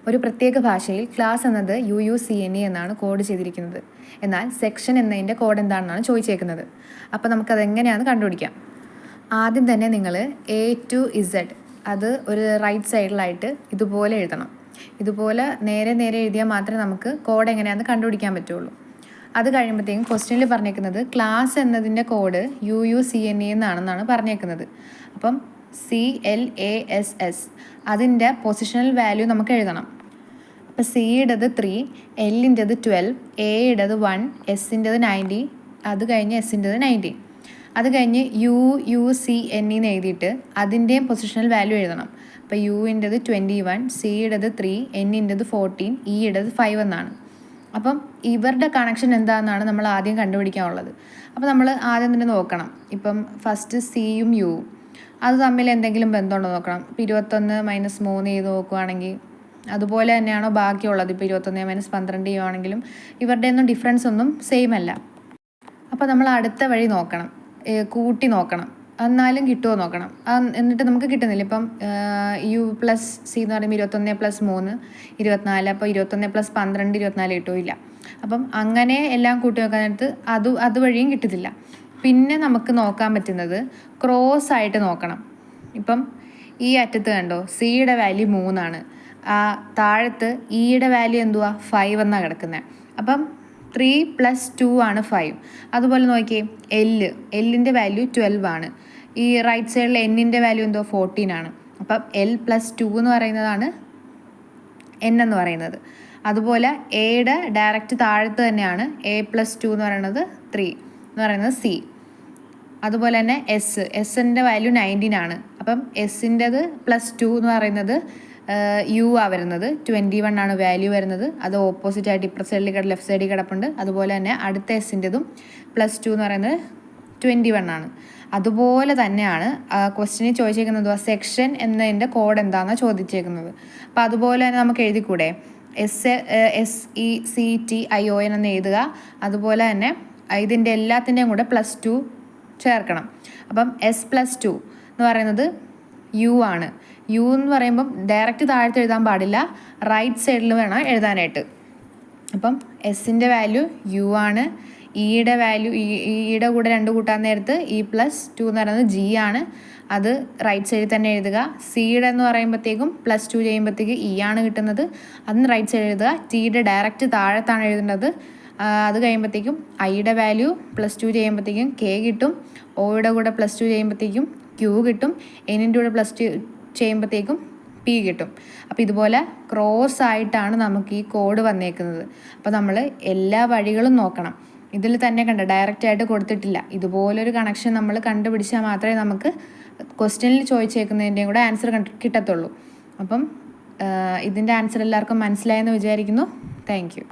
ഒരു പ്രത്യേക ഭാഷയിൽ ക്ലാസ് എന്നത് UUCNE എന്നാണ് കോഡ് ചെയ്തിരിക്കുന്നത്. എന്നാൽ സെക്ഷൻ എന്നതിൻ്റെ കോഡ് എന്താണെന്നാണ് ചോദിച്ചേക്കുന്നത്. അപ്പോൾ നമുക്കതെങ്ങനെയാണെന്ന് കണ്ടുപിടിക്കാം. ആദ്യം തന്നെ നിങ്ങൾ A to Z അത് ഒരു റൈറ്റ് സൈഡിലായിട്ട് ഇതുപോലെ എഴുതണം. ഇതുപോലെ നേരെ എഴുതിയാൽ മാത്രമേ നമുക്ക് കോഡ് എങ്ങനെയാണെന്ന് കണ്ടുപിടിക്കാൻ പറ്റുള്ളൂ. അത് കഴിയുമ്പോഴത്തേക്കും ക്വസ്റ്റ്യനിൽ പറഞ്ഞേക്കുന്നത് ക്ലാസ് എന്നതിൻ്റെ കോഡ് UUCNE എന്നാണെന്നാണ് പറഞ്ഞേക്കുന്നത്. അപ്പം CLASS അതിൻ്റെ പൊസിഷണൽ വാല്യൂ നമുക്ക് എഴുതണം. അപ്പോൾ സിയുടേത് 3, എല്ലിൻ്റെത് 12, എയുടേത് 1, എസിൻ്റെത് 90, അത് കഴിഞ്ഞ് എസിൻ്റെത് 90. അത് കഴിഞ്ഞ് UUCNE എന്ന് എഴുതിയിട്ട് അതിൻ്റെയും പൊസിഷണൽ വാല്യൂ എഴുതണം. അപ്പോൾ യുവിൻ്റെത് 21, സിയുടേത് 3, എന്നിൻ്റെത് 14, ഇയുടേത് 5 എന്നാണ്. അപ്പം ഇവരുടെ കണക്ഷൻ എന്താണെന്നാണ് നമ്മൾ ആദ്യം കണ്ടുപിടിക്കാനുള്ളത്. അപ്പോൾ നമ്മൾ ആദ്യം തന്നെ നോക്കണം. ഇപ്പം ഫസ്റ്റ് സിയും യുവും അത് തമ്മിൽ എന്തെങ്കിലും ബന്ധമുണ്ടോ നോക്കണം. ഇപ്പോൾ 21 - 3 ചെയ്ത് നോക്കുകയാണെങ്കിൽ അതുപോലെ തന്നെയാണോ ബാക്കിയുള്ളത്. ഇപ്പോൾ 21 - 12 ചെയ്യുവാണെങ്കിലും ഇവരുടെ ഒന്നും ഡിഫറൻസ് ഒന്നും സെയിം അല്ല. അപ്പോൾ നമ്മൾ അടുത്ത വഴി നോക്കണം, കൂട്ടി നോക്കണം, എന്നാലും കിട്ടുമോ നോക്കണം. എന്നിട്ട് നമുക്ക് കിട്ടുന്നില്ല. ഇപ്പം U+C എന്ന് പറയുമ്പോൾ 21 + 3 24. അപ്പോൾ 21 + 12 24 കിട്ടുമില്ല. അപ്പം അങ്ങനെ എല്ലാം കൂട്ടി നോക്കാൻ നേരത്ത് അതുവഴിയും കിട്ടത്തില്ല. പിന്നെ നമുക്ക് നോക്കാൻ പറ്റുന്നത് ക്രോസ് ആയിട്ട് നോക്കണം. ഇപ്പം ഈ അറ്റത്ത് കണ്ടോ സിയുടെ വാല്യൂ 3 ആണ്, താഴത്ത് ഇയുടെ വാല്യൂ എന്തുവാ 5 എന്നാണ് കിടക്കുന്നത്. അപ്പം 3 + 2 ആണ് 5. അതുപോലെ നോക്കിയേ എല്ലിൻ്റെ വാല്യൂ 12 ആണ്. ഈ റൈറ്റ് സൈഡിൽ എന്നിൻ്റെ വാല്യൂ എന്തോ 14 ആണ്. അപ്പം L + 2 എന്ന് പറയുന്നതാണ് N എന്ന് പറയുന്നത്. അതുപോലെ എയുടെ ഡയറക്റ്റ് താഴത്ത് തന്നെയാണ് A + 2 എന്ന് പറയുന്നത് 3 എന്ന് പറയുന്നത് C. അതുപോലെ തന്നെ എസിൻ്റെ വാല്യൂ 19 ആണ്. അപ്പം എസിൻ്റെത് +2 എന്ന് പറയുന്നത് U ആ വരുന്നത് 21 ആണ് വാല്യൂ വരുന്നത്. അത് ഓപ്പോസിറ്റ് ആയിട്ട് ഇപ്പുറത്തെ സൈഡിൽ ലെഫ്റ്റ് സൈഡിൽ കിടപ്പുണ്ട്. അതുപോലെ തന്നെ അടുത്ത എസിൻ്റെതും +2 എന്ന് പറയുന്നത് 21 ആണ്. അതുപോലെ തന്നെയാണ് ക്വസ്റ്റ്യനിൽ ചോദിച്ചേക്കുന്നത് സെക്ഷൻ എന്നതിൻ്റെ കോഡ് എന്താണെന്നാണ് ചോദിച്ചേക്കുന്നത്. അപ്പോൾ അതുപോലെ തന്നെ നമുക്ക് എഴുതിക്കൂടെ SECTION എന്ന് എഴുതുക. അതുപോലെ തന്നെ ഇതിൻ്റെ എല്ലാത്തിൻ്റെയും കൂടെ +2 ചേർക്കണം. അപ്പം S + 2 എന്ന് പറയുന്നത് U ആണ്. U എന്ന് പറയുമ്പം ഡയറക്റ്റ് താഴത്ത് എഴുതാൻ പാടില്ല, റൈറ്റ് സൈഡിൽ വേണം എഴുതാനായിട്ട്. അപ്പം എസിൻ്റെ വാല്യൂ U ആണ്. ഇയുടെ വാല്യൂ ഇയുടെ കൂടെ 2 കൂട്ടാൻ നേരത്ത് E + 2 എന്ന് പറയുന്നത് G ആണ്. അത് റൈറ്റ് സൈഡിൽ തന്നെ എഴുതുക. സിയുടെ എന്ന് പറയുമ്പോഴത്തേക്കും +2 ചെയ്യുമ്പോഴത്തേക്ക് E ആണ് കിട്ടുന്നത്. അതിന് റൈറ്റ് സൈഡിൽ എഴുതുക. ടിയുടെ ഡയറക്റ്റ് താഴത്താണ് എഴുതേണ്ടത്. അത് കഴിയുമ്പോഴത്തേക്കും ഐയുടെ വാല്യൂ +2 ചെയ്യുമ്പോഴത്തേക്കും K കിട്ടും. ഒയുടെ കൂടെ +2 ചെയ്യുമ്പോഴത്തേക്കും Q കിട്ടും. എന്നിൻ്റെ കൂടെ +2 ചെയ്യുമ്പോഴത്തേക്കും P കിട്ടും. അപ്പോൾ ഇതുപോലെ ക്രോസ് ആയിട്ടാണ് നമുക്ക് ഈ കോഡ് വന്നേക്കുന്നത്. അപ്പോൾ നമ്മൾ എല്ലാ വഴികളും നോക്കണം. ഇതിൽ തന്നെ ഡയറക്റ്റ് ആയിട്ട് കൊടുത്തിട്ടില്ല. ഇതുപോലൊരു കണക്ഷൻ നമ്മൾ കണ്ടുപിടിച്ചാൽ മാത്രമേ നമുക്ക് ക്വസ്റ്റ്യനിൽ ചോദിച്ചേക്കുന്നതിൻ്റെയും കൂടെ ആൻസർ കിട്ടത്തുള്ളൂ. അപ്പം ഇതിൻ്റെ ആൻസർ എല്ലാവർക്കും മനസ്സിലായെന്ന് വിചാരിക്കുന്നു. Thank you.